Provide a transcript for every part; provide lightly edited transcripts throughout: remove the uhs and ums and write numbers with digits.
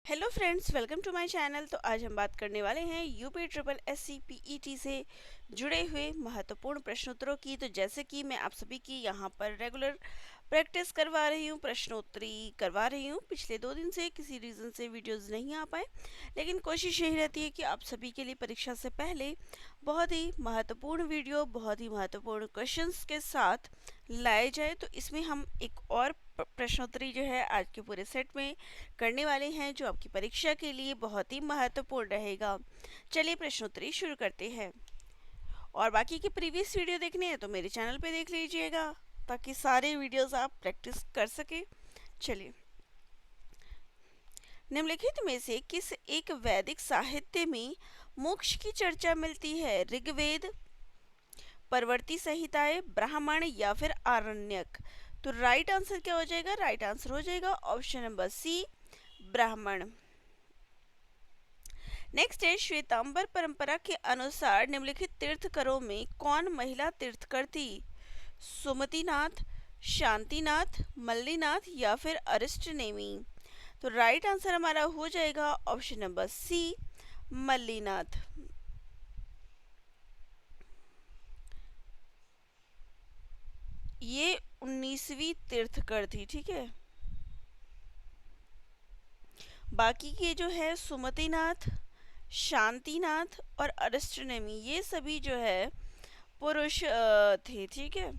Hello friends, welcome to my channel. तो आज हम बात करने वाले हैं यूपी ट्रिपल एससी पीईटी से जुड़े हुए महत्वपूर्ण प्रश्नोत्तरों की। तो जैसे कि मैं आप सभी की यहाँ पर रेगुलर प्रैक्टिस करवा रही हूँ, प्रश्नोत्तरी करवा रही हूँ। पिछले 2 दिन से किसी रीज़न से वीडियोस नहीं आ पाए, लेकिन कोशिश यही रहती है कि आप सभी के लिए परीक्षा से पहले बहुत ही महत्वपूर्ण वीडियो, बहुत ही महत्वपूर्ण क्वेश्चंस के साथ लाए जाए। तो इसमें हम एक और प्रश्नोत्तरी जो है आज के पूरे सेट में करने वाले हैं, जो आपकी परीक्षा के लिए बहुत ही महत्वपूर्ण रहेगा। चलिए प्रश्नोत्तरी शुरू करते हैं। और बाकी की प्रीवियस वीडियो देखने हैं तो मेरे चैनल पे देख लीजिएगा, ताकि सारे वीडियोस आप प्रैक्टिस कर सके। चलिए, निम्नलिखित में से किस एक वैदिक साहित्य में मोक्ष की चर्चा मिलती है? ऋग्वेद, परवर्ती संहिताएं, ब्राह्मण या फिर आरण्यक? तो राइट आंसर क्या हो जाएगा? राइट आंसर हो जाएगा ऑप्शन नंबर सी, ब्राह्मण। नेक्स्ट है, श्वेतांबर परंपरा के अनुसार निम्नलिखित तीर्थकरों में कौन महिला तीर्थकर थी? सुमतिनाथ, शांतिनाथ, मल्लीनाथ या फिर अरिष्टनेमी? तो राइट आंसर हमारा हो जाएगा ऑप्शन नंबर सी, मल्लीनाथ। ये 19वीं तीर्थकर थी, ठीक है। बाकी के जो है सुमतिनाथ, शांतिनाथ और अरिष्टनेमी, ये सभी जो है पुरुष थे, ठीक है।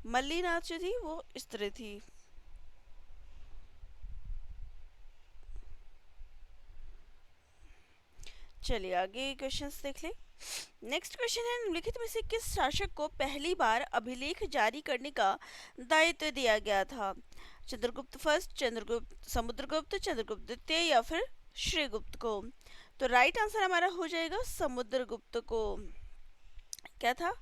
मल्लीनाथ जो थी वो स्त्री थी। चलिए आगे क्वेश्चंस देख लें। नेक्स्ट क्वेश्चन है, निम्नलिखित में से किस शासक को पहली बार अभिलेख जारी करने का दायित्व दिया गया था? चंद्रगुप्त फर्स्ट, चंद्रगुप्त, समुद्रगुप्त, चंद्रगुप्त द्वितीय या फिर श्रीगुप्त को? तो राइट आंसर हमारा हो जाएगा समुद्रगुप्त को। क्या था?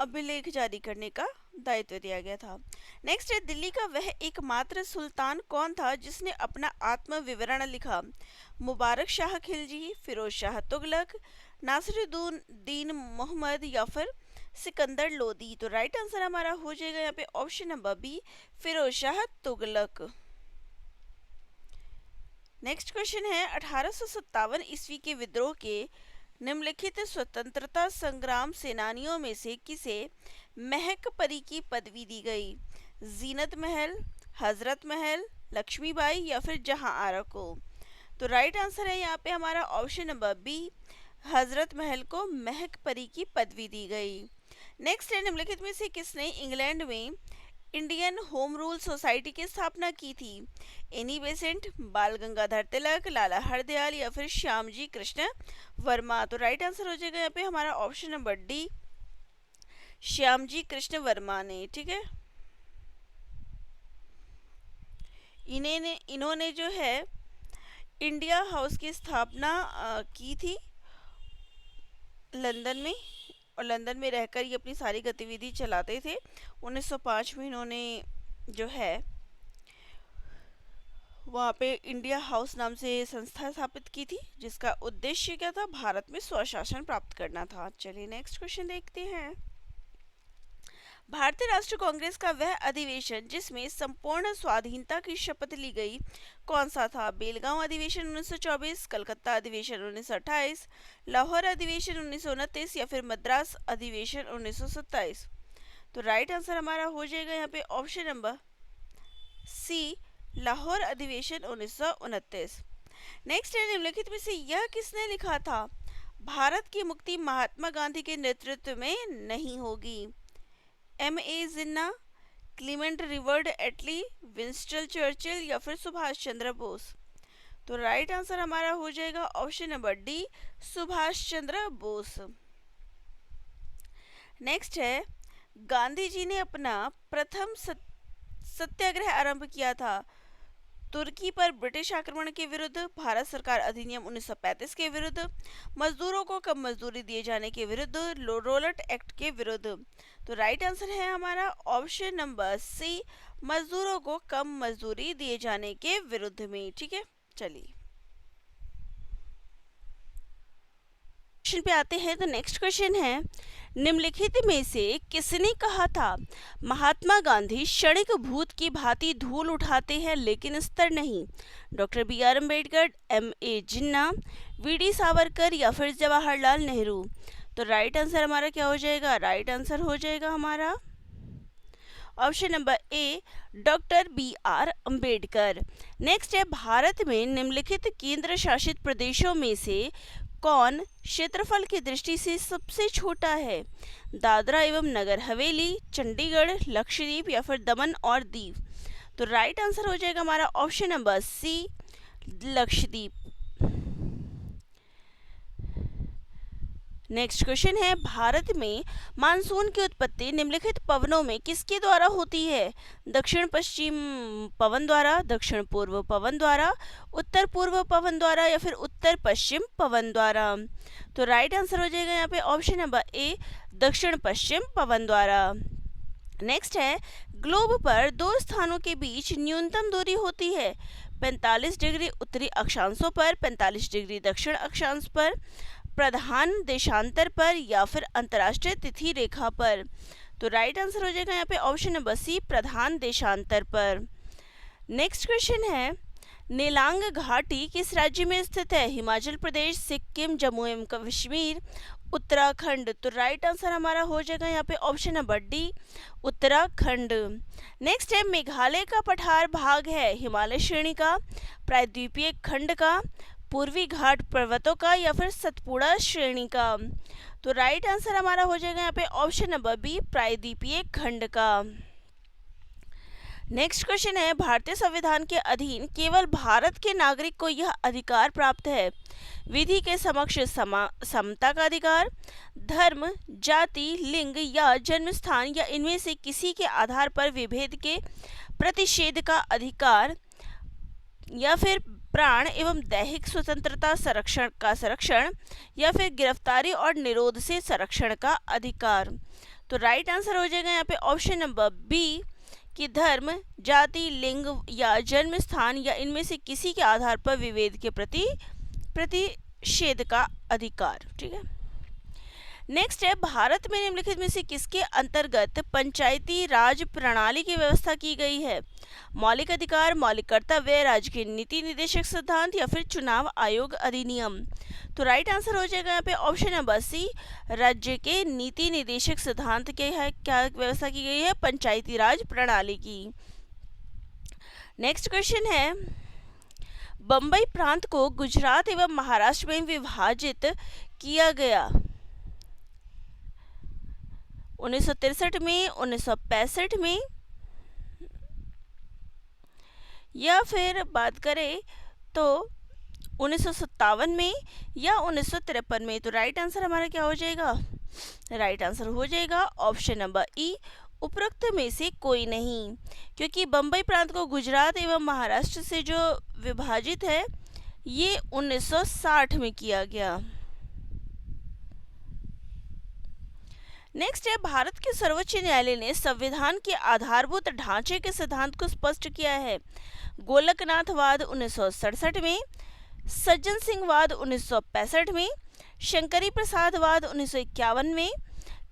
अभिलेख जारी करने का दायित्व दिया गया था। नेक्स्ट है, दिल्ली का वह एकमात्र सुल्तान कौन था जिसने अपना आत्मविवरण लिखा? मुबारक शाह खिलजी, फिरोज शाह तुगलक, नासिरुद्दीन मोहम्मद या फिर सिकंदर लोदी? तो राइट आंसर हमारा हो जाएगा यहाँ पे option number B, Firoz Shah Tughlaq. Next question है, 1857 ईस्वी के विद्रोह के निम्नलिखित स्वतंत्रता संग्राम सेनानियों में से किसे महक परी की पदवी दी गई? जीनत महल, हजरत महल, लक्ष्मीबाई या फिर जहां आरा को? तो राइट आंसर है यहाँ पे हमारा option number B, Hazrat Mahal को महक परी की पदवी दी गई। नेक्स्ट है, निम्नलिखित में से किसने इंग्लैंड में इंडियन होम रूल सोसाइटी की स्थापना की थी? एनी बेसेंट, बाल गंगाधर तिलक, लाला हरदयाल या फिर श्यामजी कृष्ण वर्मा? तो राइट आंसर हो जाएगा यहाँ पे हमारा option number D, Shyamji Krishna Verma ने, ठीक है। इन्होंने जो है इंडिया हाउस की स्थापना की थी लंदन में, और लंदन में रहकर ये अपनी सारी गतिविधि चलाते थे। 1905 में इन्होंने जो है वहाँ पे इंडिया हाउस नाम से संस्था स्थापित की थी, जिसका उद्देश्य क्या था? भारत में स्वशासन प्राप्त करना था। चलिए नेक्स्ट क्वेश्चन देखते हैं। भारतीय राष्ट्रीय कांग्रेस का वह अधिवेशन जिसमें संपूर्ण स्वाधीनता की शपथ ली गई कौन सा था? बेलगांव अधिवेशन 1924, कलकत्ता अधिवेशन 1928, लाहौर अधिवेशन 1929 या फिर मद्रास अधिवेशन 1927? तो राइट आंसर हमारा हो जाएगा यहाँ पे ऑप्शन नंबर सी, लाहौर अधिवेशन 1929। नेक्स्ट है, निम्नलिखित में से यह किसने लिखा था? भारत की मुक्ति महात्मा गांधी के नेतृत्व में नहीं होगी। M A Jinnah, Clement Richard Attlee, Winston Churchill या फिर सुभाष चंद्र बोस? तो राइट आंसर हमारा हो जाएगा option number D, Subhash Chandra Bose. Next है, गांधी जी ने अपना प्रथम सत्याग्रह आरंभ किया था तुर्की पर ब्रिटिश आक्रमण के विरुद्ध, भारत सरकार अधिनियम 1935 के विरुद्ध, मजदूरों को कम मजदूरी दिए जाने के विरुद्ध, रोलट एक्ट के विरुद्ध? तो राइट आंसर है हमारा ऑप्शन नंबर सी, मजदूरों को कम मजदूरी दिए जाने के विरुद्ध में, ठीक है। चलिए क्वेश्चन पे आते हैं। तो नेक्स्ट क्वेश्चन है, निम्नलिखित में से किसने कहा था महात्मा गांधी क्षणिक भूत की भांति धूल उठाते हैं लेकिन स्तर नहीं? Doctor B R Ambedkar, M A Jinnah, V D Savarkar या फिर जवाहरलाल नेहरू? तो राइट आंसर हमारा क्या हो जाएगा? राइट आंसर हो जाएगा हमारा option number A, doctor B R Ambedkar. Next है, भारत में निम्नलिखित केंद्र शासित प्रदेशों में से कौन क्षेत्रफल की दृष्टि से सबसे छोटा है? दादरा एवं नगर हवेली, चंडीगढ़, लक्षद्वीप या फिर दमन और दीव? तो राइट आंसर हो जाएगा हमारा option number C, Lakshadweep. Next question है, भारत में मानसून की उत्पत्ति निम्नलिखित पवनों में किसके द्वारा होती है? दक्षिण पश्चिम पवन द्वारा, दक्षिण पूर्व पवन द्वारा, उत्तर पूर्व पवन द्वारा या फिर उत्तर पश्चिम पवन द्वारा? तो राइट आंसर हो जाएगा यहाँ पे ऑप्शन नंबर ए, दक्षिण पश्चिम पवन द्वारा। नेक्स्ट है, ग्लोब पर दो स्थानों के बीच न्यूनतम दूरी होती है 45 डिग्री उत्तरी अक्षांशों पर, 45 डिग्री दक्षिण अक्षांश पर, प्रधान देशांतर पर या फिर अंतर्राष्ट्रीय तिथि रेखा पर? तो राइट आंसर हो जाएगा यहाँ पे ऑप्शन नंबर सी, प्रधान देशांतर पर। नेक्स्ट क्वेश्चन है, नीलांग घाटी किस राज्य में स्थित है? हिमाचल प्रदेश, सिक्किम, जम्मू एवं कश्मीर, उत्तराखंड? तो राइट आंसर हमारा हो जाएगा यहाँ पे option number D, Uttarakhand. Next है, मेघालय का पठार भाग है हिमालय श्रेणी का, प्रायद्वीपीय खंड का, पूर्वी घाट पर्वतों का या फिर सतपुड़ा श्रेणी का? तो राइट आंसर हमारा हो जाएगा यहाँ पे ऑप्शन नंबर बी, प्रायद्वीपीय खंड का। नेक्स्ट क्वेश्चन है, भारतीय संविधान के अधीन केवल भारत के नागरिक को यह अधिकार प्राप्त है? विधि के समक्ष समता का अधिकार, धर्म, जाति, लिंग या जन्म स्थान या इनमें से किसी के आधार पर विभेद के प्रतिषेध का अधिकार, या फिर प्राण एवं दैहिक स्वतंत्रता संरक्षण या फिर गिरफ्तारी और निरोध से संरक्षण का अधिकार? तो राइट आंसर हो जाएगा यहाँ पे ऑप्शन नंबर बी, कि धर्म, जाति, लिंग या जन्म स्थान या इनमें से किसी के आधार पर विभेद के प्रतिषेध का अधिकार। ठीक है। नेक्स्ट है, भारत में निम्नलिखित में से किसके अंतर्गत पंचायती राज प्रणाली की व्यवस्था की गई है? मौलिक अधिकार, मौलिक कर्तव्य, राज्य के नीति निर्देशक सिद्धांत या फिर चुनाव आयोग अधिनियम? तो राइट आंसर हो जाएगा यहाँ पे ऑप्शन नंबर सी, राज्य के नीति निर्देशक सिद्धांत के है क्या व्यवस्था की गई है? पंचायती राज प्रणाली की। नेक्स्ट क्वेश्चन है, बम्बई प्रांत को गुजरात एवं महाराष्ट्र में विभाजित किया गया 1963 में, 1965 में या फिर बात करें तो 1957 में या 1953 में? तो राइट आंसर हमारा क्या हो जाएगा? राइट आंसर हो जाएगा ऑप्शन नंबर ई, उपरोक्त में से कोई नहीं, क्योंकि बम्बई प्रांत को गुजरात एवं महाराष्ट्र से जो विभाजित है ये 1960 में किया गया। नेक्स्ट है, भारत के सर्वोच्च न्यायालय ने संविधान के आधारभूत ढांचे के सिद्धांत को स्पष्ट किया है? गोलकनाथवाद 1967 में, सज्जन सिंहवाद 1965 में, शंकरी प्रसादवाद 1951 में,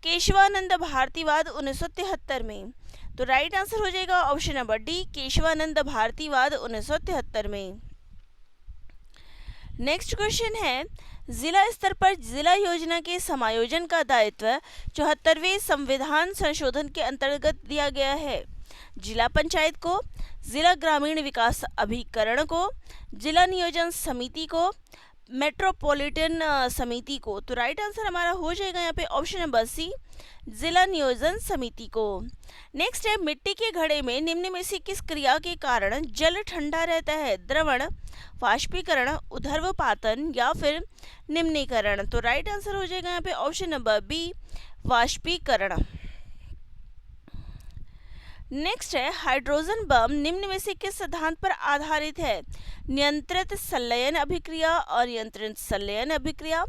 केशवानंद भारतीवाद 1973 में? तो राइट आंसर हो जाएगा ऑप्शन नंबर डी, केशवानंद भारतीवाद 1973 में। नेक्स्ट क्वेश्चन है, जिला स्तर पर जिला योजना के समायोजन का दायित्व 74वें संविधान संशोधन के अंतर्गत दिया गया है? जिला पंचायत को, जिला ग्रामीण विकास अभिकरण को, जिला नियोजन समिति को, मेट्रोपॉलिटन समिति को? तो राइट आंसर हमारा हो जाएगा यहाँ पे ऑप्शन नंबर सी, जिला नियोजन समिति को। नेक्स्ट है, मिट्टी के घड़े में निम्न में से किस क्रिया के कारण जल ठंडा रहता है? द्रवण, वाष्पीकरण, ऊर्ध्वपातन या फिर निम्नीकरण? तो राइट आंसर हो जाएगा यहाँ पे ऑप्शन नंबर बी, वाष्पीकरण। नेक्स्ट है, हाइड्रोजन बम निम्न में से किस सिद्धांत पर आधारित है? नियंत्रित संलयन अभिक्रिया, अनियंत्रित संलयन अभिक्रिया,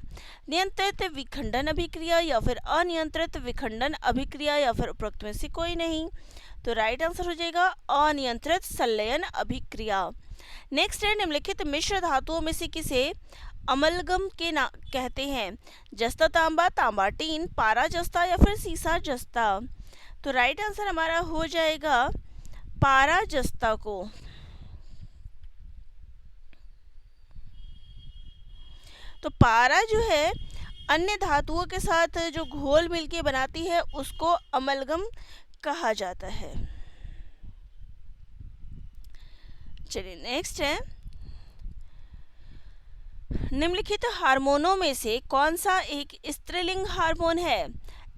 नियंत्रित विखंडन अभिक्रिया या फिर अनियंत्रित विखंडन अभिक्रिया या फिर उपरोक्त में से कोई नहीं? तो राइट आंसर हो जाएगा अनियंत्रित संलयन अभिक्रिया। नेक्स्ट है, निम्नलिखित मिश्र धातुओं में से किसे अमलगम के ना कहते हैं? जस्ता तांबा, तांबा टीन, पारा जस्ता या फिर सीसा जस्ता? तो राइट आंसर हमारा हो जाएगा पारा जस्ता को। तो पारा जो है अन्य धातुओं के साथ जो घोल मिलके बनाती है उसको अमलगम कहा जाता है। चलिए नेक्स्ट है, निम्नलिखित हार्मोनों में से कौन सा एक स्त्रीलिंग हार्मोन है?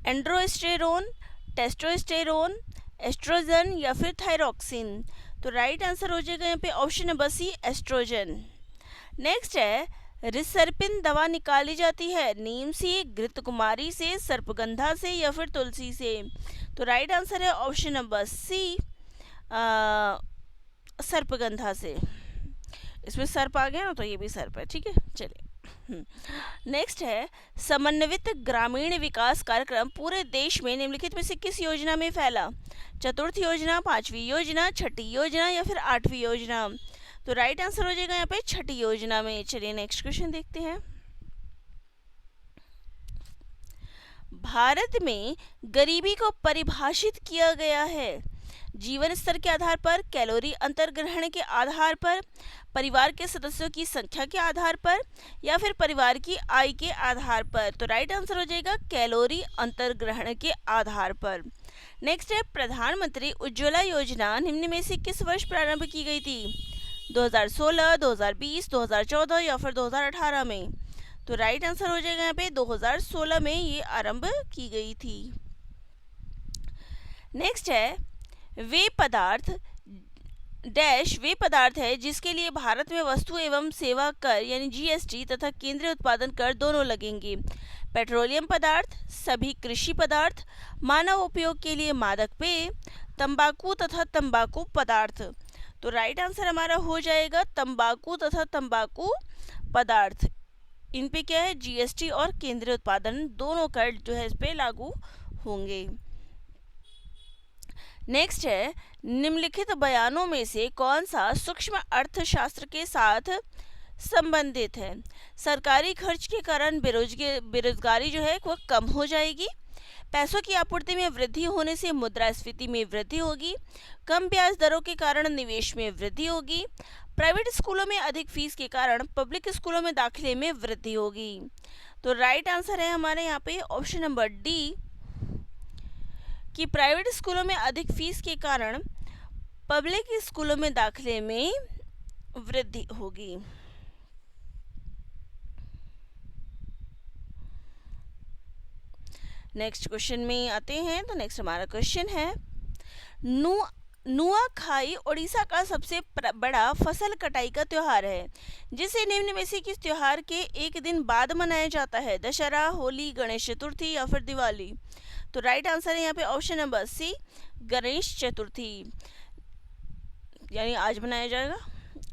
एंड्रोस्टेरोन, टेस्टोस्टेरोन, एस्ट्रोजन या फिर थायरोक्सिन? तो राइट आंसर हो जाएगा यहाँ पे option number C, estrogen. Next है, रिसर्पिन दवा निकाली जाती है नीम से, घृतकुमारी से, सर्पगंधा से या फिर तुलसी से? तो राइट आंसर है ऑप्शन नंबर सी, सर्पगंधा से। इसमें सर्प आ गया ना, तो ये भी सर्प है, ठीक है। चलिए नेक्स्ट है, समन्वित ग्रामीण विकास कार्यक्रम पूरे देश में निम्नलिखित में से किस योजना में फैला? चतुर्थ योजना, पांचवी योजना, छठी योजना या फिर आठवीं योजना? तो राइट आंसर हो जाएगा यहाँ पे छठी योजना में। चलिए नेक्स्ट क्वेश्चन देखते हैं। भारत में गरीबी को परिभाषित किया गया है जीवन स्तर के आधार पर, कैलोरी अंतर्ग्रहण के आधार पर, परिवार के सदस्यों की संख्या के आधार पर या फिर परिवार की आय के आधार पर? तो राइट आंसर हो जाएगा कैलोरी अंतर्ग्रहण के आधार पर। नेक्स्ट है, प्रधानमंत्री उज्ज्वला योजना निम्न में से किस वर्ष प्रारंभ की गई थी? 2016, 2020, 2014 या फिर 2018 में? तो राइट आंसर हो जाएगा यहाँ पे 2016 में ये आरंभ की गई थी। नेक्स्ट है, वे पदार्थ डैश वे पदार्थ है जिसके लिए भारत में वस्तु एवं सेवा कर यानी जीएसटी तथा केंद्रीय उत्पादन कर दोनों लगेंगे? पेट्रोलियम पदार्थ, सभी कृषि पदार्थ, मानव उपयोग के लिए मादक पेय, तंबाकू तथा तंबाकू पदार्थ? तो राइट आंसर हमारा हो जाएगा तंबाकू तथा तंबाकू पदार्थ। इन पे क्या है, जीएसटी और केंद्रीय उत्पादन दोनों कर जो है इस पे लागू होंगे। नेक्स्ट है, निम्नलिखित बयानों में से कौन सा सूक्ष्म अर्थशास्त्र के साथ संबंधित है? सरकारी खर्च के कारण बेरोजगारी जो है वो कम हो जाएगी, पैसों की आपूर्ति में वृद्धि होने से मुद्रास्फीति में वृद्धि होगी, कम ब्याज दरों के कारण निवेश में वृद्धि होगी, प्राइवेट स्कूलों में अधिक फीस के कारण पब्लिक स्कूलों में दाखिले में वृद्धि होगी? तो राइट आंसर है हमारे यहाँ पे ऑप्शन नंबर डी कि प्राइवेट स्कूलों में अधिक फीस के कारण पब्लिक स्कूलों में दाखिले में वृद्धि होगी। नेक्स्ट क्वेश्चन में आते हैं। तो नेक्स्ट हमारा क्वेश्चन है, नुआखाई ओडिशा का सबसे बड़ा फसल कटाई का त्योहार है जिसे निम्न में से किस त्योहार के एक दिन बाद मनाया जाता है? दशहरा, होली, गणेश चतुर्थी या फिर दिवाली? तो राइट आंसर है यहाँ पे ऑप्शन नंबर सी, गणेश चतुर्थी। यानी आज मनाया जाएगा,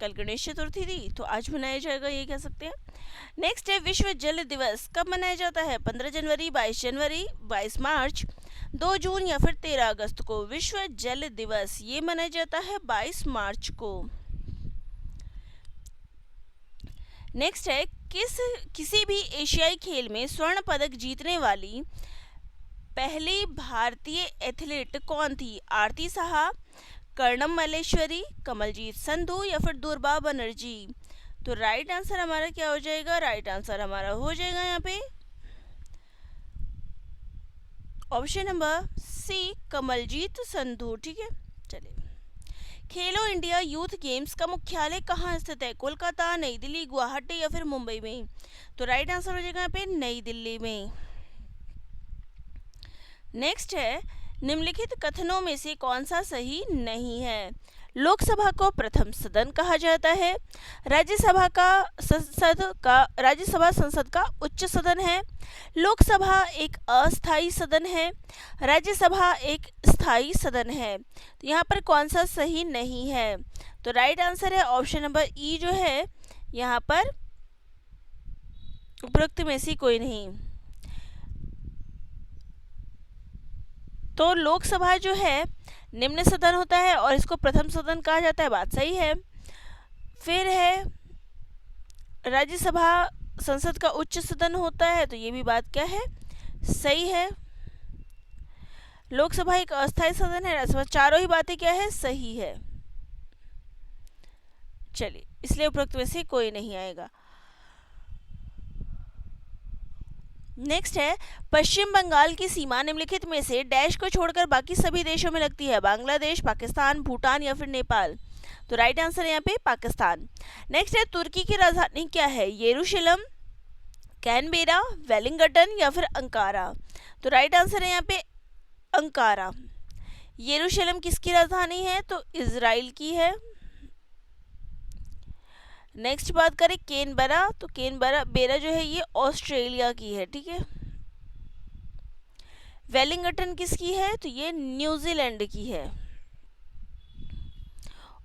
कल गणेश चतुर्थी थी तो आज मनाया जाएगा, ये कह सकते हैं। नेक्स्ट है, विश्व जल दिवस कब मनाया जाता है? 15 जनवरी, 22 जनवरी, 22 मार्च, 2 जून या फिर 13 अगस्त को? विश्व जल दिवस ये मनाया जाता है 22 मार्च को। नेक्स्ट है, किसी भी एशियाई खेल में स्वर्ण पदक जीतने वाली पहली भारतीय एथलीट कौन थी? आरती साहा, कर्णम मल्लेश्वरी, कमलजीत संधू या फिर दुर्बा बनर्जी? तो राइट आंसर हमारा क्या हो जाएगा? राइट आंसर हमारा हो जाएगा यहाँ पे option number C, Kamaljeet Sandhu. ठीक है, चलिए। खेलो इंडिया यूथ गेम्स का मुख्यालय कहाँ स्थित है? कोलकाता, नई दिल्ली, गुवाहाटी या फिर मुंबई में? तो राइट आंसर हो जाएगा यहाँ पे नई दिल्ली में। नेक्स्ट है, निम्नलिखित कथनों में से कौन सा सही नहीं है? लोकसभा को प्रथम सदन कहा जाता है, राज्यसभा संसद का उच्च सदन है, लोकसभा एक अस्थायी सदन है, राज्यसभा एक स्थायी सदन है? तो यहाँ पर कौन सा सही नहीं है? तो राइट आंसर है ऑप्शन नंबर ई जो है यहाँ पर उपरोक्त में से कोई नहीं। तो लोकसभा जो है निम्न सदन होता है और इसको प्रथम सदन कहा जाता है, बात सही है। फिर है राज्यसभा संसद का उच्च सदन होता है, तो ये भी बात क्या है, सही है। लोकसभा एक अस्थायी सदन है, राज्यसभा, चारों ही बातें क्या है, सही है। चलिए, इसलिए उपरोक्त में से कोई नहीं आएगा। नेक्स्ट है, पश्चिम बंगाल की सीमा निम्नलिखित में से डैश को छोड़कर बाकी सभी देशों में लगती है, बांग्लादेश, पाकिस्तान, भूटान या फिर नेपाल। तो राइट आंसर है यहाँ पे पाकिस्तान। नेक्स्ट है, तुर्की की राजधानी क्या है, यरूशलेम, कैनबेरा, वेलिंगटन या फिर अंकारा। तो राइट आंसर है यहाँ पे अंकारा। यरूशलेम किसकी राजधानी है, तो इजराइल की है। नेक्स्ट बात करें केनबरा, तो केनबरा जो है ये ऑस्ट्रेलिया की है, ठीक है। वेलिंगटन किसकी है, तो ये न्यूजीलैंड की है।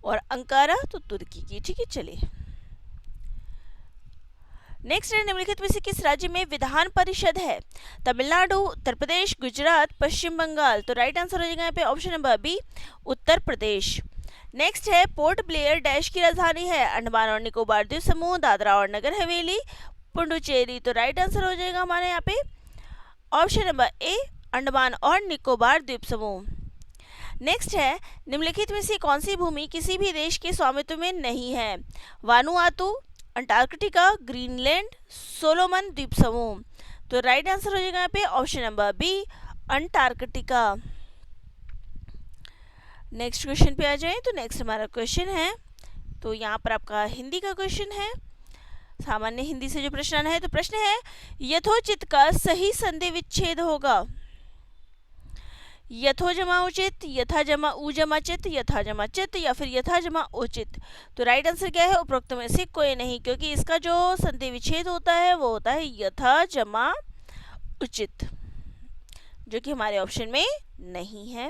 और अंकारा तो तुर्की की, ठीक है। चलिए, नेक्स्ट है, निम्नलिखित में से किस राज्य में विधान परिषद है, तमिलनाडु, उत्तर प्रदेश, गुजरात, पश्चिम बंगाल। तो राइट आंसर हो जाएगा यहाँ पे option number B, Uttar Pradesh. Next है, पोर्ट ब्लेयर डैश की राजधानी है, अंडमान और निकोबार द्वीप समूह, दादरा और नगर हवेली, पुडुचेरी। तो राइट आंसर हो जाएगा हमारे यहाँ पे ऑप्शन नंबर ए, अंडमान और निकोबार द्वीप समूह। नेक्स्ट है, निम्नलिखित में से कौन सी भूमि किसी भी देश के स्वामित्व में नहीं है, वानुआतु, अंटार्कटिका, ग्रीनलैंड, सोलोमन द्वीप समूह। तो राइट आंसर हो जाएगा यहाँ पे option number B, Antarctica. Next question पे आ जाए, तो नेक्स्ट हमारा क्वेश्चन है, तो यहाँ पर आपका हिंदी का क्वेश्चन है, सामान्य हिंदी से जो प्रश्न है, तो प्रश्न है, यथोचित का सही संधि विच्छेद होगा, यथो जमा उचित, यथा जमा उ जमा चित, यथा जमा चित या फिर यथा जमा उचित। तो राइट आंसर क्या है, उपरोक्त में से कोई नहीं, क्योंकि इसका जो संधि विच्छेद होता है वो होता है यथा जमा उचित, जो कि हमारे ऑप्शन में नहीं है।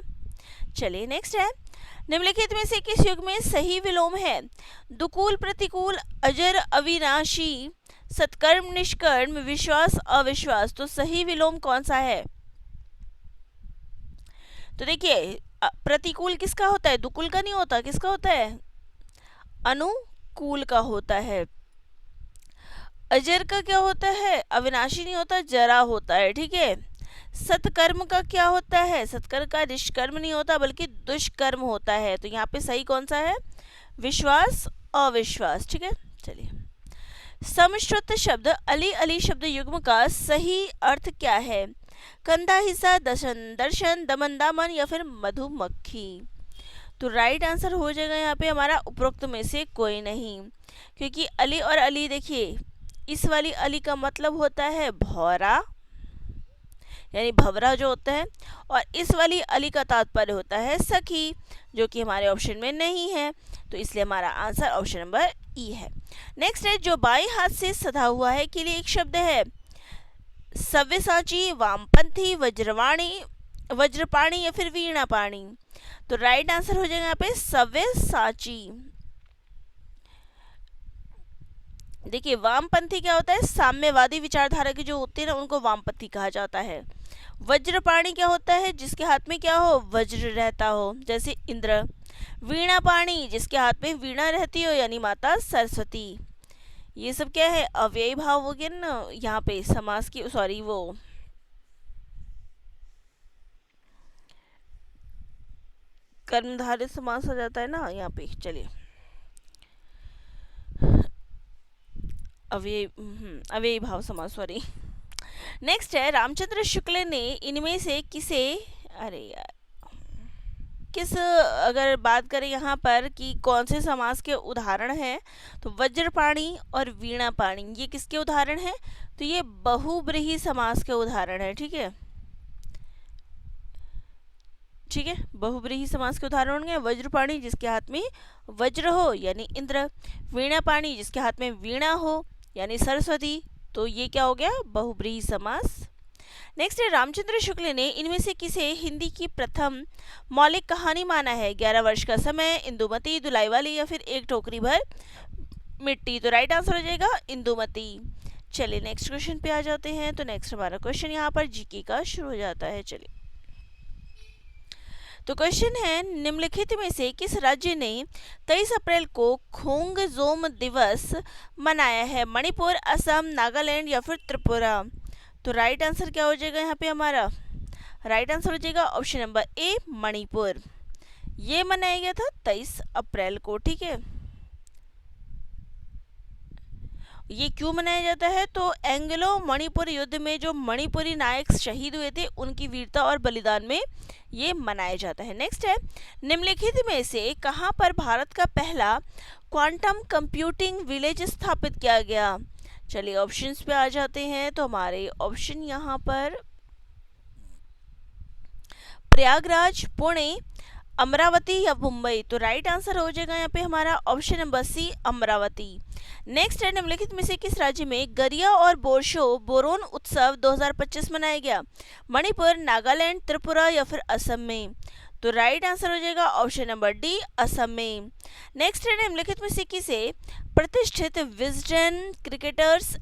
चलिए, नेक्स्ट है, निम्नलिखित में से किस युग में सही विलोम है, दुकूल, प्रतिकूल, अजर, अविनाशी, सत्कर्म, निष्कर्म, विश्वास, अविश्वास। तो सही विलोम कौन सा है, तो देखिए, प्रतिकूल किसका होता है, दुकूल का नहीं होता, किसका होता है, अनुकूल का होता है। अजर का क्या होता है, अविनाशी नहीं होता, जरा होता है, ठीक है। सत्कर्म का क्या होता है, सत्कर्म का निष्कर्म नहीं होता बल्कि दुष्कर्म होता है। तो यहाँ पे सही कौन सा है, विश्वास, अविश्वास, ठीक है। चलिए, समश्रुत शब्द अली अली शब्द युग्म का सही अर्थ क्या है, कंधा, हिस्सा, दर्शन, दर्शन, दमन, दामन या फिर मधुमक्खी। तो राइट आंसर हो जाएगा यहाँ पे हमारा उपरोक्त में से कोई नहीं, क्योंकि अली और अली, देखिए, इस वाली अली का मतलब होता है भौरा, यानी भवरा जो होता है, और इस वाली अली का तात्पर्य होता है सखी, जो कि हमारे ऑप्शन में नहीं है। तो इसलिए हमारा आंसर ऑप्शन नंबर ई है। नेक्स्ट है, जो बाएं हाथ से सधा हुआ है के लिए एक शब्द है, सव्यसाची, वामपंथी, वज्रवाणी, वज्रपाणी या फिर वीणापाणी। तो राइट आंसर हो जाएगा यहाँ पे सव्यसाची। देखिए, वामपंथी क्या होता है, साम्यवादी विचारधारा के जो होते हैं ना, उनको वामपंथी कहा जाता है। वज्रपाणी क्या होता है, जिसके हाथ में क्या हो, वज्र रहता हो, जैसे इंद्र। वीणापाणी, जिसके हाथ में वीणा रहती हो, यानी माता सरस्वती। ये सब क्या है, अव्ययी भाव हो गया ना, यहाँ पे समास की, सॉरी, वो कर्मधारय समास हो जाता है ना यहाँ पे। चलिए, अव्ययी भाव समास, सॉरी। नेक्स्ट है, रामचंद्र शुक्ल ने इनमें से किसे, अरे यार, किस, अगर बात करें यहाँ पर कि कौन से समास के उदाहरण हैं, तो वज्रपाणी और वीणापाणी ये किसके उदाहरण हैं, तो ये बहुब्रीहि समास के उदाहरण है, ठीक है। ठीक है, बहुब्रीहि समास के उदाहरण होंगे वज्रपाणी, जिसके हाथ में वज्र हो यानी इंद्र, वीणापाणी, जिसके हाथ में वीणा हो यानी सरस्वती। तो ये क्या हो गया, बहुब्रीहि समास। नेक्स्ट है, रामचंद्र शुक्ल ने इनमें से किसे हिंदी की प्रथम मौलिक कहानी माना है, 11 वर्ष का समय, इंदुमती, दुलाई वाली या फिर एक टोकरी भर मिट्टी। तो राइट आंसर हो जाएगा इंदुमती। चलिए, नेक्स्ट क्वेश्चन पे आ जाते हैं। तो नेक्स्ट हमारा क्वेश्चन यहाँ पर जीके का शुरू हो जाता है। चलिए, तो क्वेश्चन है, निम्नलिखित में से किस राज्य ने 23 अप्रैल को खोंगजोम दिवस मनाया है? मणिपुर, असम, नागालैंड या फिर त्रिपुरा? तो राइट आंसर क्या हो जाएगा यहाँ पे हमारा? राइट आंसर हो जाएगा ऑप्शन नंबर ए, मणिपुर। ये मनाया गया था 23 अप्रैल को, ठीक है। ये क्यों मनाया जाता है? तो एंग्लो मणिपुर युद्ध में जो मणिपुरी नायक शहीद हुए थे, उनकी वीरता और बलिदान में ये मनाया जाता है। नेक्स्ट है, निम्नलिखित में से कहां पर भारत का पहला क्वांटम कंप्यूटिंग विलेज स्थापित किया गया? चलिए ऑप्शंस पे आ जाते हैं। तो हमारे ऑप्शन यहाँ पर प्रयागराज, पुणे, अमरावती या मुंबई? तो राइट आंसर हो जाएगा यहाँ पे हमारा option number C, Amravati. Next है, निम्नलिखित में से किस राज्य में गरिया और बोरशो बोरोन उत्सव 2025 मनाया गया? मणिपुर, नागालैंड, त्रिपुरा या फिर असम में? तो राइट आंसर हो जाएगा ऑप्शन नंबर डी, असम में। नेक्स्ट है, निम्नलिखित में से किसे प्रतिष्ठित विजडन क्रिकेटर्स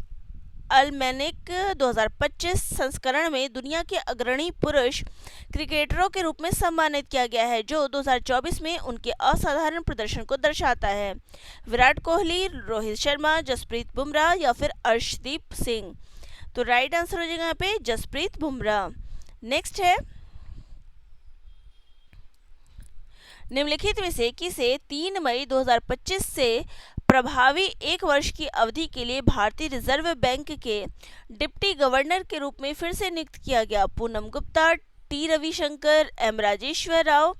अल्मेनिक 2025 संस्करण में दुनिया के अग्रणी पुरुष क्रिकेटरों के रूप में सम्मानित किया गया है, जो 2024 में उनके असाधारण प्रदर्शन को दर्शाता है? विराट कोहली, रोहित शर्मा, जसप्रीत बुमराह या फिर अर्शदीप सिंह? तो राइट आंसर हो जाएगा यहाँ पे जसप्रीत बुमराह। नेक्स्ट है, निम्नलिखित में से किसे 3 मई 2025 से प्रभावी 1 वर्ष की अवधि के लिए भारतीय रिजर्व बैंक के डिप्टी गवर्नर के रूप में फिर से नियुक्त किया गया? पूनम गुप्ता, टी रविशंकर, एम राजेश्वर राव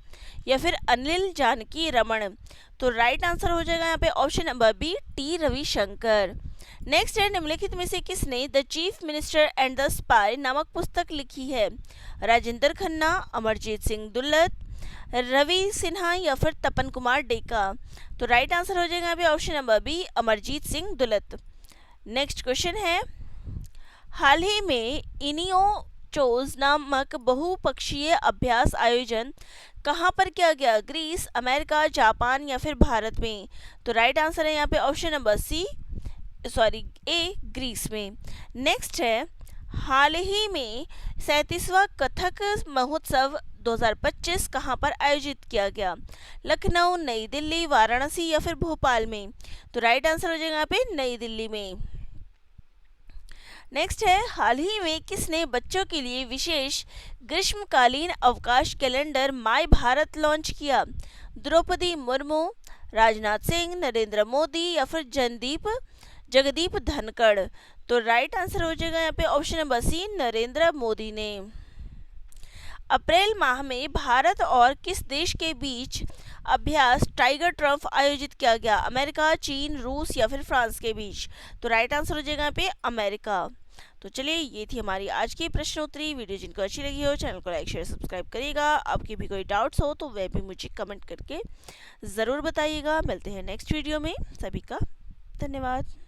या फिर अनिल जानकी रमन? तो राइट आंसर हो जाएगा यहाँ पे option number B, T Ravishankar. Next है, निम्नलिखित में से किसने the chief minister and the spy नामक पुस्तक लिखी है? राजेंद्र खन्ना, अमरजीत सिंह दुल्लत, रवि सिन्हा या फिर तपन कुमार डेका? तो राइट आंसर हो जाएगा यहाँ पे option number B, Amarjit Singh Dulat. Next question है, हाल ही में इनियोचोज नामक बहुपक्षीय अभ्यास आयोजन कहां पर किया गया? ग्रीस, अमेरिका, जापान या फिर भारत में? तो राइट आंसर है यहाँ पे ऑप्शन नंबर ए, ग्रीस में। नेक्स्ट है, हाल ही में 37वां कथक महोत्सव 2025 कहां पर आयोजित किया गया? लखनऊ, नई दिल्ली, वाराणसी या फिर भोपाल में? तो राइट आंसर हो जाएगा यहाँ पे नई दिल्ली में। नेक्स्ट है, हाल ही में किसने बच्चों के लिए विशेष ग्रीष्मकालीन अवकाश कैलेंडर माय भारत लॉन्च किया? द्रौपदी मुर्मू, राजनाथ सिंह, नरेंद्र मोदी या फिर जगदीप धनखड़? तो राइट आंसर हो जाएगा यहाँ पे option number C, Narendra Modi ने। अप्रैल माह में भारत और किस देश के बीच अभ्यास टाइगर ट्रम्प आयोजित किया गया? अमेरिका, चीन, रूस या फिर फ्रांस के बीच? तो राइट आंसर हो जाएगा यहाँ पे अमेरिका। तो चलिए, ये थी हमारी आज की प्रश्नोत्तरी वीडियो। जिनको अच्छी लगी हो चैनल को लाइक शेयर सब्सक्राइब करिएगा। आपके भी कोई डाउट्स हो तो वह भी मुझे कमेंट करके ज़रूर बताइएगा। मिलते हैं नेक्स्ट वीडियो में। सभी का धन्यवाद।